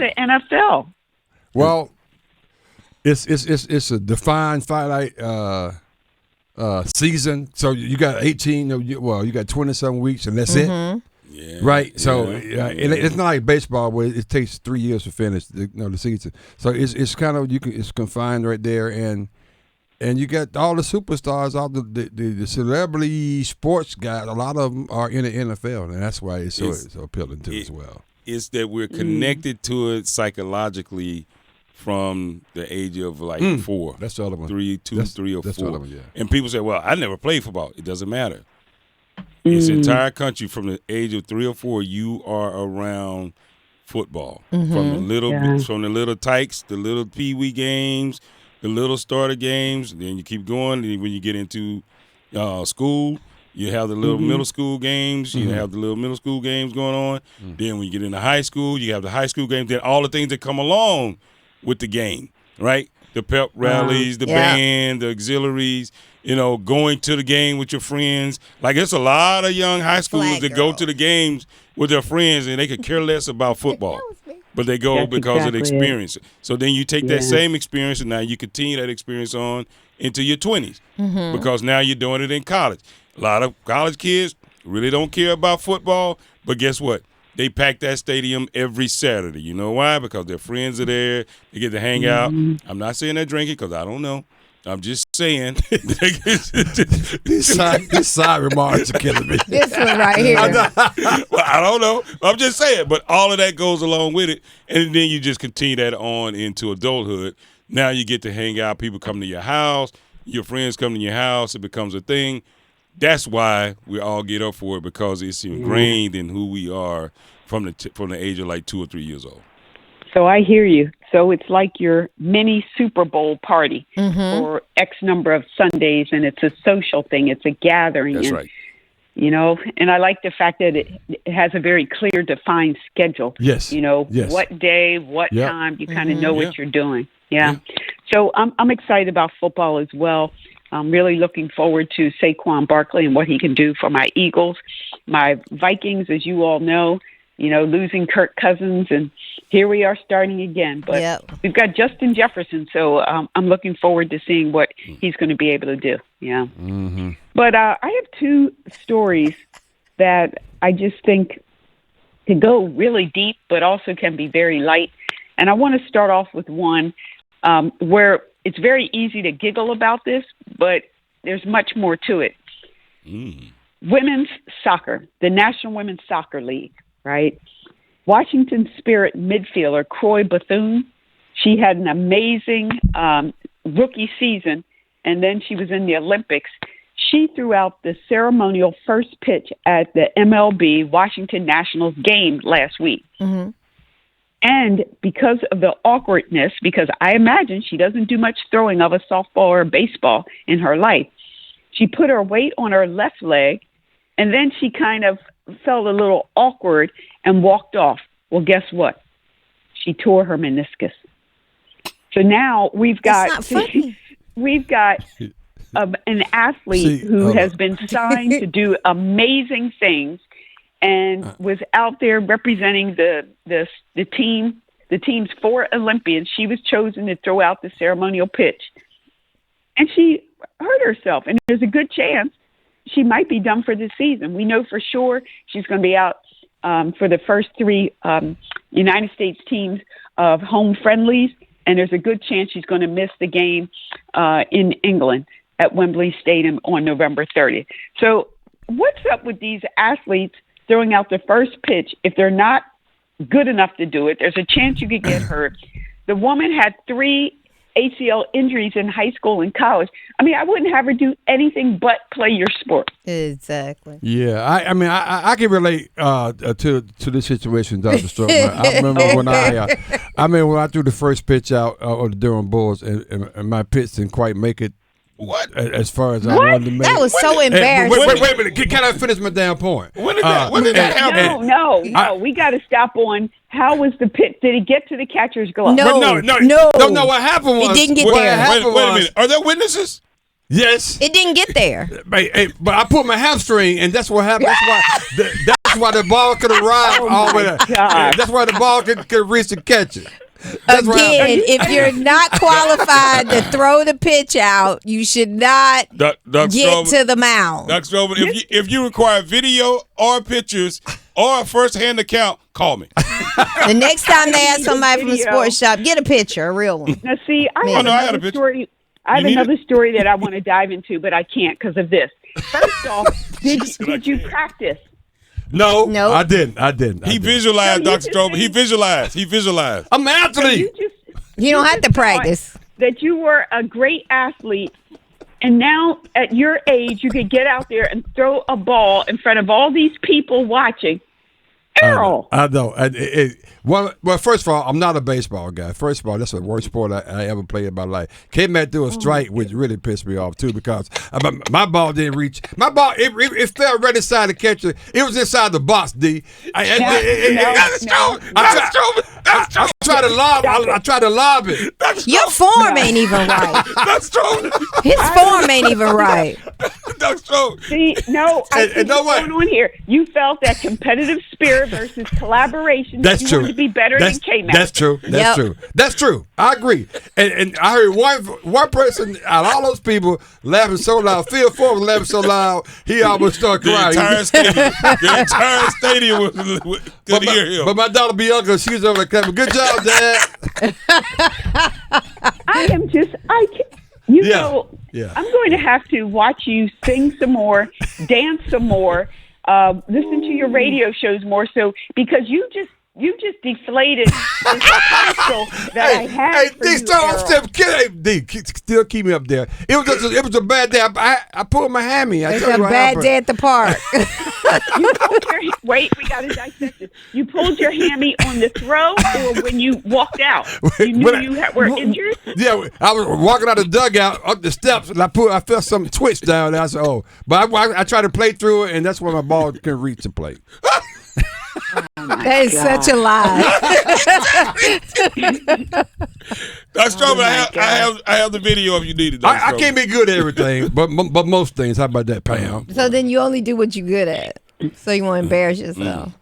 the NFL? Well, it's a defined finite season. So you got 18. You got 27 weeks, and that's it. Yeah, right. So it's not like baseball where it takes 3 years to finish the season. So it's kind of it's confined right there, and you got all the superstars, all the celebrity sports guys. A lot of them are in the NFL, and that's why it's so appealing to as well. It's that we're connected to it psychologically from the age of 4. That's the other one. 3 or 4. One, yeah. And people say, "Well, I never played football." It doesn't matter. This entire country, from the age of 3 or 4, you are around football. From the little tykes, the little pee-wee games, the little starter games. Then you keep going. And when you get into school, you have the little middle school games. You have the little middle school games going on. Then when you get into high school, you have the high school games. Then all the things that come along with the game, right? The pep rallies, the band, the auxiliaries, going to the game with your friends. Like, there's a lot of young high schoolers that go to the games with their friends, and they could care less about football. But they go because of the experience. So then you take that same experience, and now you continue that experience on into your 20s because now you're doing it in college. A lot of college kids really don't care about football, but guess what? They pack that stadium every Saturday. You know why? Because their friends are there. They get to hang out. I'm not saying they're drinking because I don't know. I'm just saying. These side remarks are killing me. This one right here. Well, I don't know. I'm just saying. But all of that goes along with it. And then you just continue that on into adulthood. Now you get to hang out. People come to your house. Your friends come to your house. It becomes a thing. That's why we all get up for it, because it's ingrained in who we are from the age of 2 or 3 years old. So I hear you. So it's like your mini Super Bowl party for X number of Sundays, and it's a social thing. It's a gathering. That's right. And I like the fact that it has a very clear, defined schedule. Yes. Yes. What day, what time, you kind of know what you're doing. Yeah. So I'm excited about football as well. I'm really looking forward to Saquon Barkley and what he can do for my Eagles. My Vikings, as you all know, losing Kirk Cousins, and here we are starting again. But we've got Justin Jefferson, so I'm looking forward to seeing what he's going to be able to do. Yeah. But I have 2 stories that I just think can go really deep, but also can be very light. And I want to start off with one where it's very easy to giggle about this, but there's much more to it. Women's soccer, the National Women's Soccer League, right? Washington Spirit midfielder Croy Bethune, she had an amazing rookie season, and then she was in the Olympics. She threw out the ceremonial first pitch at the MLB Washington Nationals game last week. And because of the awkwardness, because I imagine she doesn't do much throwing of a softball or baseball in her life, she put her weight on her left leg, and then she kind of felt a little awkward and walked off. Well, guess what? She tore her meniscus. So now we've got an athlete who has been signed to do amazing things, and was out there representing the team's 4 Olympians. She was chosen to throw out the ceremonial pitch, and she hurt herself. And there's a good chance she might be done for the season. We know for sure she's going to be out for the first 3 United States teams of home friendlies, and there's a good chance she's going to miss the game in England at Wembley Stadium on November 30th. So what's up with these athletes throwing out the first pitch? If they're not good enough to do it, there's a chance you could get hurt. The woman had 3 ACL injuries in high school and college. I mean, I wouldn't have her do anything but play your sport. Exactly. Yeah, I can relate to this situation, Dr. Stroman. I remember when I threw the first pitch out of the Durham Bulls, and my pitch didn't quite make it. What? As far as I wanted to make that was so embarrassing. Wait a minute. Can I finish my damn point? When did that happen? No. We got to stop on how was the pitch? Did he get to the catcher's glove? No. What happened was he didn't get there. Wait a minute. Are there witnesses? Yes. It didn't get there. But I put my hamstring, and that's what happened. That's That's why the ball could arrive all the way there. That's why the ball could reach and catch it. Again, if you're not qualified to throw the pitch out, you should not get to the mound. Dr. Stroman, if you require video or pictures or a first-hand account, call me. The next time they ask somebody from a sports shop, get a picture, a real one. Now, see, I have another story. I have another story that I want to dive into, but I can't because of this. First off, did you practice? No, I didn't. He visualized, Dr. Stroman. He visualized. I'm an athlete. You don't have to practice. That you were a great athlete, and now at your age, you could get out there and throw a ball in front of all these people watching. Errol. I know. Well, first of all, I'm not a baseball guy. First of all, that's the worst sport I ever played in my life. Kmac threw a strike, which really pissed me off, too, because my ball didn't reach. My ball, it fell right inside the catcher. It was inside the box, D. I tried to lob it. Your form ain't even right. That's true. His form ain't even right. That's true. See, I think what's going on here. You felt that competitive spirit versus collaboration. That's true. To be better than Kmac. That's true. That's true. I agree. And I heard one person out of all those people laughing so loud. Phil Ford was laughing so loud he almost started crying. The entire stadium could hear him. But my daughter Bianca, she was over there clapping. Good job, Dad. I'm going to have to watch you sing some more, dance some more, listen to your radio shows more, so because you just deflated this pedestal that I had for you, still keep me up there. It was a bad day. I pulled my hammy. It's a bad day at the park. Wait, we got to dissect this. You pulled your hammy on the throw or when you walked out? You knew you were injured? Yeah, I was walking out the dugout up the steps and I felt something twitch down there. I said, oh. But I tried to play through it and that's where my ball couldn't reach the plate. That is such a lie. Dr. Stroman, I have the video if you need it. I can't be good at everything, but most things. How about that, Pam? So then you only do what you're good at. So you won't embarrass yourself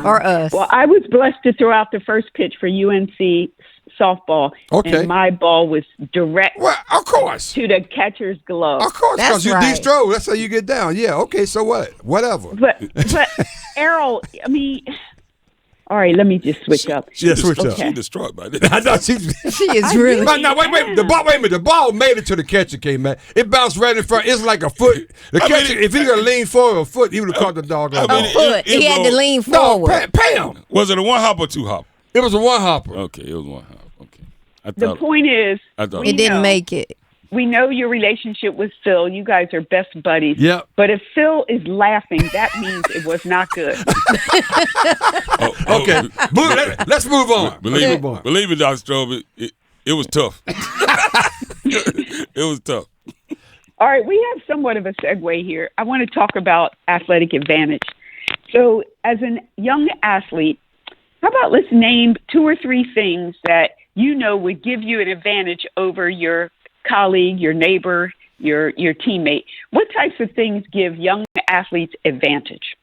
or us. Well, I was blessed to throw out the first pitch for UNC softball. Okay. And my ball was direct of course. to the catcher's glove. Of course, because you de-stroke. That's how you get down. Yeah, okay, so what? Whatever. But Errol, I mean, all right, let me just switch up. Switch up. She's distraught by this. I know she is really. No, wait. The ball made it to the catcher, Kmac. It bounced right in front. It's like a foot. The catcher, if he could lean forward a foot, he would have caught the dog. A foot. He had to lean forward. No, Pam. Was it a one hop or two hop? It was a one hopper. Okay, it was one hop. Okay. The point is, it didn't make it. We know your relationship with Phil. You guys are best buddies. Yeah. But if Phil is laughing, that means it was not good. Okay. Let's move on. Believe me, Dr. Stroman, it was tough. It was tough. All right, we have somewhat of a segue here. I want to talk about athletic advantage. So as a young athlete, how about let's name 2 or 3 things that you know would give you an advantage over your colleague, your neighbor, your teammate. What types of things give young athletes advantage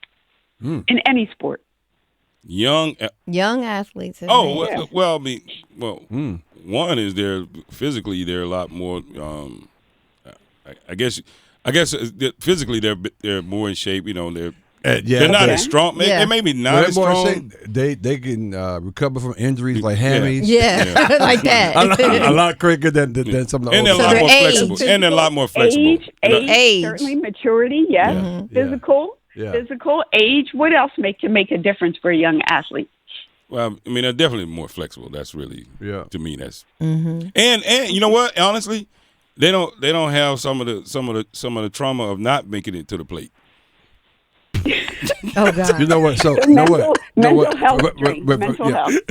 in any sport? Young athletes. One is they're physically a lot more. I guess physically they're more in shape. You know, they're not as strong. They maybe not as strong. They can recover from injuries like hammies. Yeah. Like that. a lot quicker than some of the older. And they're a lot more flexible. Age. Certainly maturity, yes. Yeah. Physical, age. What else can make a difference for a young athlete? Well, I mean, they're definitely more flexible. That's really, to me, that's. And you know what? Honestly, they don't have some of the trauma of not making it to the plate. Oh God! You know what? So mental health.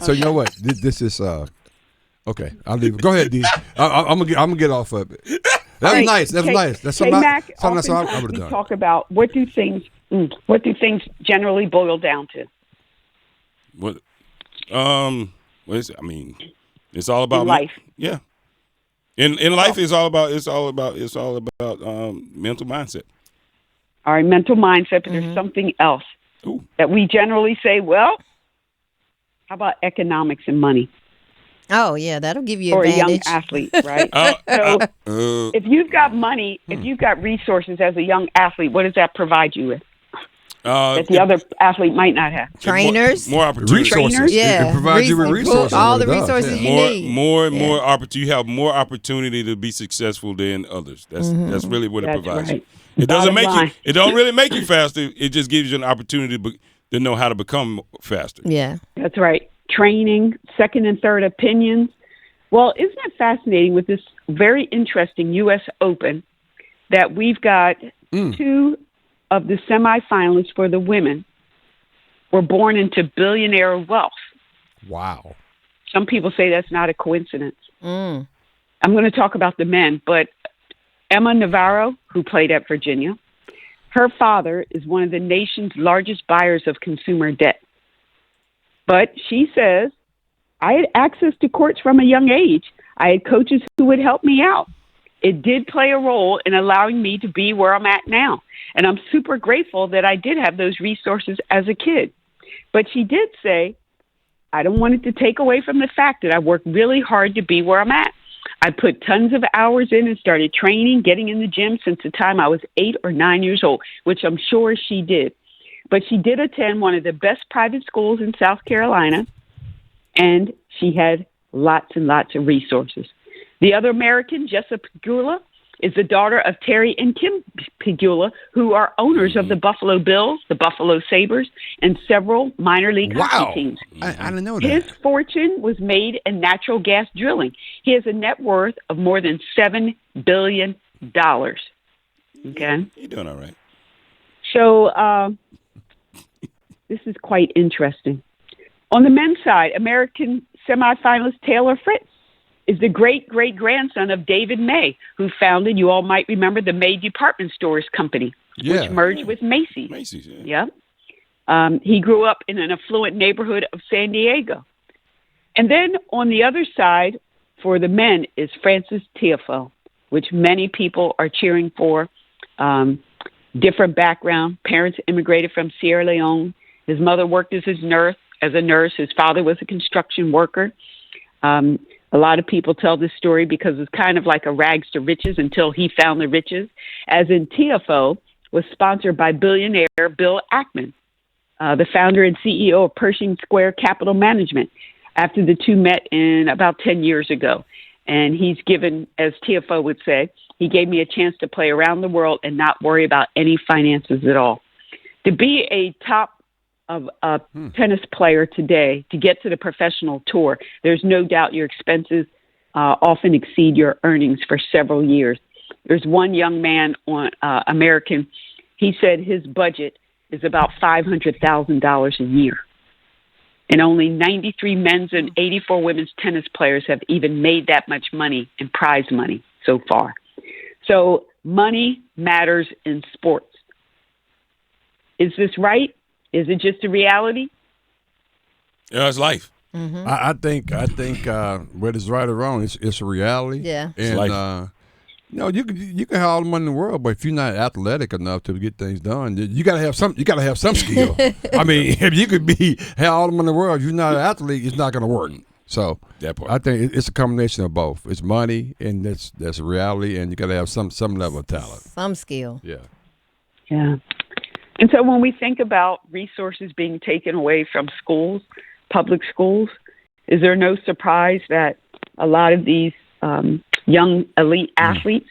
So you know what? This is okay. I'll leave it. Go ahead, D. I'm gonna get off of it. That's nice. That's nice. That's something I would have done. Talk about what do things generally boil down to? What? It's all about life. Yeah. In life, it's all about mental mindset. All right, mental mindset, but there's something else. that we generally say, well, how about economics and money? Oh, yeah, that'll give you for advantage. a young athlete, right? So if you've got money, if you've got resources as a young athlete, what does that provide you with? That the other athlete might not have. Trainers, more opportunities. Resources. Yeah, it provides you with resources. All the resources you need. More opportunity. You have more opportunity to be successful than others. That's really what it provides. Right. It doesn't make you. It don't really make you faster. It just gives you an opportunity to know how to become faster. Yeah, that's right. Training, second and third opinions. Well, isn't it fascinating with this very interesting U.S. Open that we've got two of the semifinalists for the women were born into billionaire wealth. Wow. Some people say that's not a coincidence. I'm going to talk about the men, but Emma Navarro, who played at Virginia, her father is one of the nation's largest buyers of consumer debt. But she says, I had access to courts from a young age. I had coaches who would help me out. It did play a role in allowing me to be where I'm at now. And I'm super grateful that I did have those resources as a kid. But she did say, I don't want it to take away from the fact that I worked really hard to be where I'm at. I put tons of hours in and started training, getting in the gym since the time I was 8 or 9 years old, which I'm sure she did. But she did attend one of the best private schools in South Carolina, and she had lots and lots of resources. The other American, Jessa Pegula, is the daughter of Terry and Kim Pegula, who are owners of the Buffalo Bills, the Buffalo Sabres, and several minor league hockey teams. I didn't know that. His fortune was made in natural gas drilling. He has a net worth of more than $7 billion. Okay? You're doing all right. So this is quite interesting. On the men's side, American semifinalist Taylor Fritz is the great-great-grandson of David May, who founded, you all might remember, the May Department Stores Company, which merged with Macy's. Macy's, He grew up in an affluent neighborhood of San Diego. And then on the other side, for the men, is Francis Tiafoe, which many people are cheering for. Different background. Parents immigrated from Sierra Leone. His mother worked as a nurse. His father was a construction worker. A lot of people tell this story because it's kind of like a rags to riches until he found the riches. As in, Tiafoe was sponsored by billionaire Bill Ackman, the founder and CEO of Pershing Square Capital Management, after the two met in about 10 years ago. And he's given, as Tiafoe would say, he gave me a chance to play around the world and not worry about any finances at all. To be a top of a tennis player today, to get to the professional tour, there's no doubt your expenses often exceed your earnings for several years. There's one young man on American, he said his budget is about $500,000 a year. And only 93 men's and 84 women's tennis players have even made that much money in prize money so far. So money matters in sports. Is this right? Is it just a reality? Yeah, it's life. Mm-hmm. I think whether it's right or wrong, it's a reality. Yeah. And you can have all the money in the world, but if you're not athletic enough to get things done, you gotta have some. You gotta have some skill. I mean, if you could have all the money in the world, if you're not an athlete, it's not gonna work. So that part. I think it's a combination of both. It's money, and that's a reality, and you gotta have some level of talent, some skill. Yeah. Yeah. And so when we think about resources being taken away from schools, public schools, is there no surprise that a lot of these young elite athletes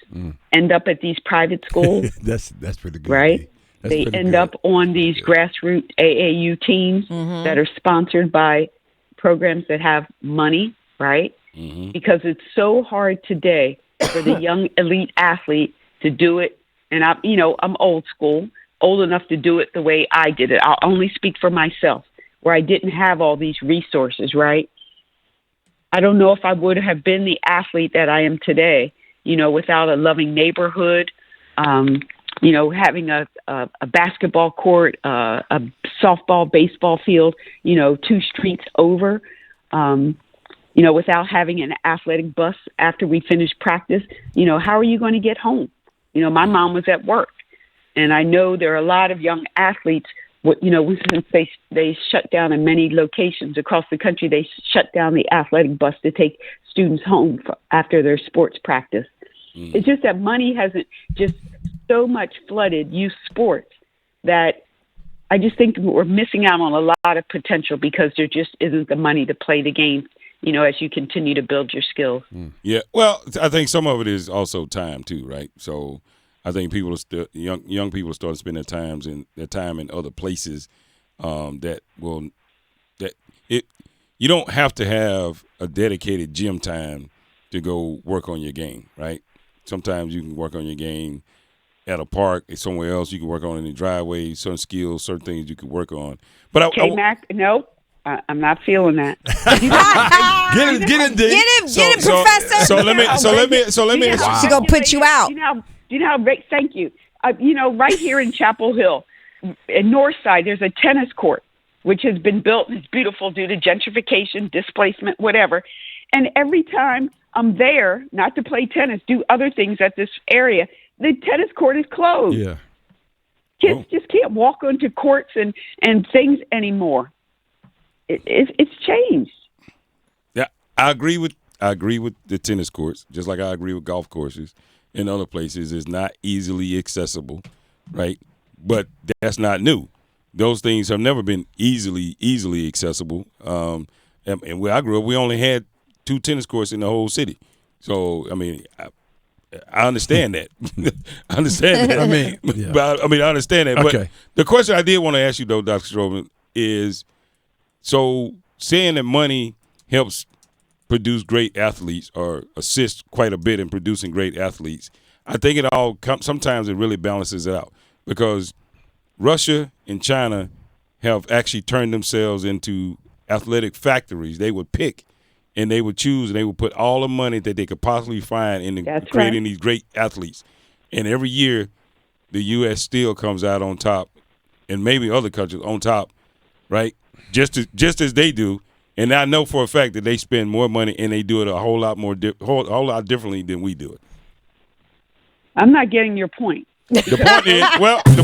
end up at these private schools? that's pretty good. Right? They end up on these grassroots AAU teams that are sponsored by programs that have money, right? Because it's so hard today for the young elite athlete to do it. And I'm old school. Old enough to do it the way I did it. I'll only speak for myself, where I didn't have all these resources, right? I don't know if I would have been the athlete that I am today, without a loving neighborhood, having a basketball court, a softball, baseball field, 2 streets over, without having an athletic bus after we finished practice. How are you going to get home? My mom was at work. And I know there are a lot of young athletes since they shut down in many locations across the country, they shut down the athletic bus to take students home after their sports practice. It's just that money hasn't just so much flooded youth sports that I just think we're missing out on a lot of potential because there just isn't the money to play the game, as you continue to build your skills. Yeah, well, I think some of it is also time too, right? So I think people are still young people are starting to spend their time in other places you don't have to have a dedicated gym time to go work on your game, right? Sometimes you can work on your game at a park, somewhere else. You can work on it in the driveway, certain skills, certain things you can work on. But Kmac, no, I'm not feeling that. Get him, D. Get him, Professor. So let me. Wow. She's gonna put you out. Thank you. Right here in Chapel Hill, in Northside, there's a tennis court which has been built. It's beautiful due to gentrification, displacement, whatever. And every time I'm there, not to play tennis, do other things at this area, the tennis court is closed. Yeah. Kids just can't walk onto courts and things anymore. It's changed. Yeah, I agree with the tennis courts, just like I agree with golf courses in other places. It's not easily accessible, right? But that's not new. Those things have never been easily accessible. And where I grew up, we only had 2 tennis courts in the whole city. So, I mean, I understand that. I understand that. I understand that. Okay. But the question I did want to ask you, though, Dr. Stroman, is so saying that money helps produce great athletes or assists quite a bit in producing great athletes, I think it all sometimes it really balances it out because Russia and China have actually turned themselves into athletic factories. They would pick and they would choose and they would put all the money that they could possibly find into creating these great athletes. And every year the U.S. still comes out on top and maybe other countries on top, right? Just as they do. And I know for a fact that they spend more money and they do it a whole lot differently than we do it. I'm not getting your point. The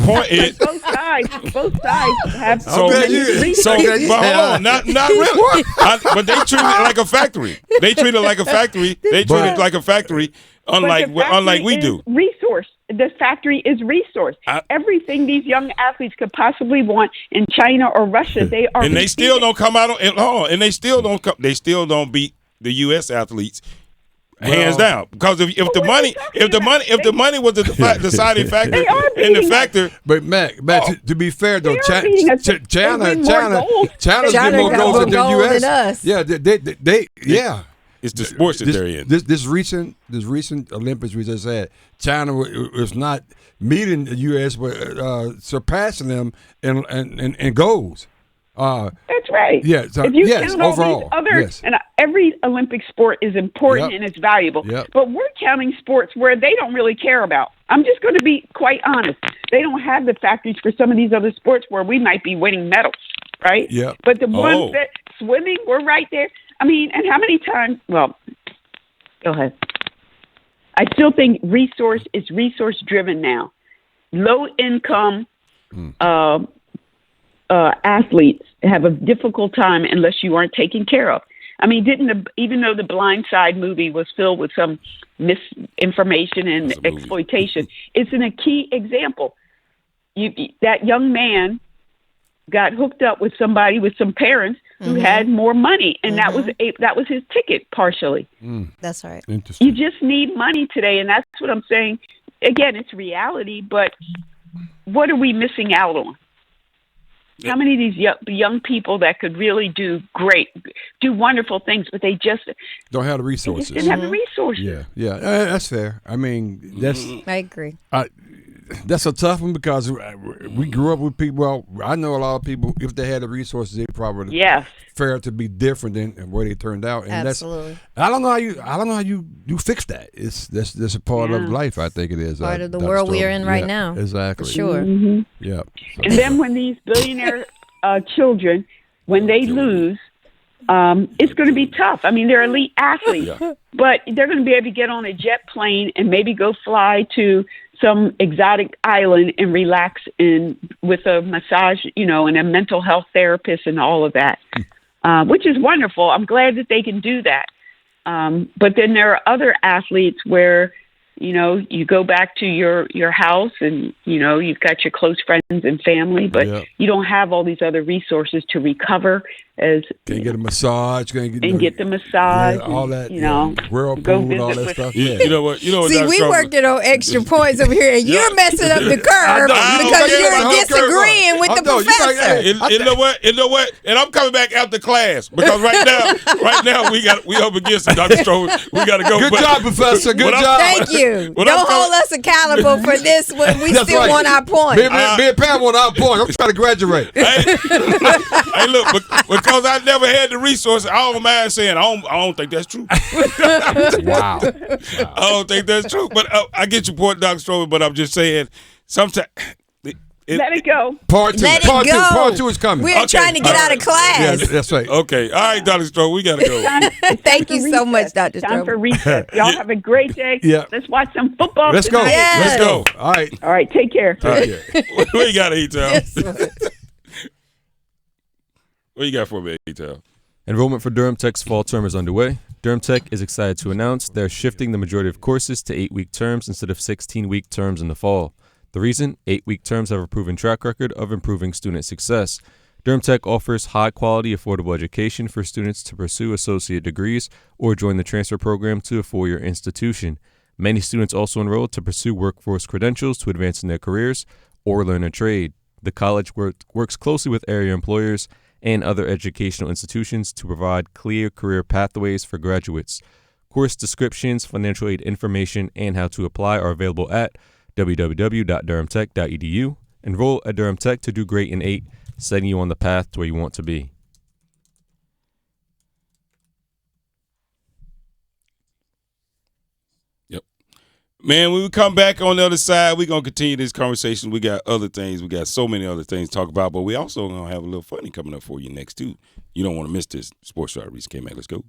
point is, both sides have but hold on, not really. But they treat it like a factory. They treat it like a factory. Unlike we do. Resource. The factory is resource. Everything these young athletes could possibly want in China or Russia, they are. And they still don't come out. And they still don't. They still don't beat the U.S. athletes. Hands down, because if the money was the deciding factor and the factor. But Mac, to be fair though, China's getting more gold than the U.S. Than us. Yeah, they It's the sports that they're in. This recent Olympics we just had, China was not meeting the U.S. but surpassing them in goals. That's right. Yeah. So, if you count all overall, these others, and every Olympic sport is important and it's valuable, but we're counting sports where they don't really care about. I'm just going to be quite honest. They don't have the factories for some of these other sports where we might be winning medals, right? Yeah. But the ones that swimming, we're right there. I mean, and how many times? Well, go ahead. I still think resource driven now. Low income athletes have a difficult time unless you aren't taken care of. I mean, even though the Blind Side movie was filled with some misinformation and exploitation, it's a key example. That young man got hooked up with somebody with some parents who had more money, and that was his ticket partially. That's right. Interesting. You just need money today, and that's what I'm saying. Again, it's reality, but what are we missing out on? How many of these young people that could really do wonderful things, but they just don't have the resources. They just didn't have the resources. Yeah, that's fair. I mean, I agree. That's a tough one because we grew up with people. Well, I know a lot of people. If they had the resources, they probably fared to be different than where they turned out. And absolutely. I don't know how you fix that. That's a part of life. I think it is part of the world we are in right now. Exactly. For sure. Mm-hmm. Yeah. So, and then when these billionaire children, when they lose, it's going to be tough. I mean, they're elite athletes, but they're going to be able to get on a jet plane and maybe go fly to some exotic island and relax with a massage, and a mental health therapist and all of that, which is wonderful. I'm glad that they can do that. But then there are other athletes where, you go back to your house and, you've got your close friends and family, but you don't have all these other resources to recover Can't get a massage. Get the massage. Yeah, all that, whirlpool, all that stuff. You know what? See, we working on extra points over here, and you're messing up the curve because you're disagreeing with the professor. You know what? And I'm coming back after class because right now we up against it, Dr. Stroman. We got to go. Good job, Professor. Good job. Thank you. Don't hold us accountable for this when we still want our point. Me and Pam want our point. I'm trying to graduate. Hey, look, because I never had the resources, I don't mind saying I don't think that's true. Wow. I don't think that's true. But I get your point, Dr. Stroman, but I'm just saying sometimes. Let it go. Part two. Part two is coming. We're trying to get out of class. Yes, that's right. Okay. All right, Dr. Stroman, we got to go. Thank you so much, Dr. Stroman. Time for reset. Y'all have a great day. Yeah. Let's watch some football Let's go. tonight. Let's go. All right. All right. Take care. What you got, E-Town? Yes. What you got for me, E-Town? Enrollment for Durham Tech's fall term is underway. Durham Tech is excited to announce they're shifting the majority of courses to 8-week terms instead of 16-week terms in the fall. The reason? 8-week terms have a proven track record of improving student success. Durham Tech offers high-quality, affordable education for students to pursue associate degrees or join the transfer program to a four-year institution. Many students also enroll to pursue workforce credentials to advance in their careers or learn a trade. The college works closely with area employers and other educational institutions to provide clear career pathways for graduates. Course descriptions, financial aid information, and how to apply are available at www.durhamtech.edu. Enroll at Durham Tech to do great in 8, setting you on the path to where you want to be. Yep. Man, when we come back on the other side, we're going to continue this conversation. We got other things. We got so many other things to talk about, but we also going to have a little funny coming up for you next, too. You don't want to miss this. Sports Star Reese Kmac. Let's go.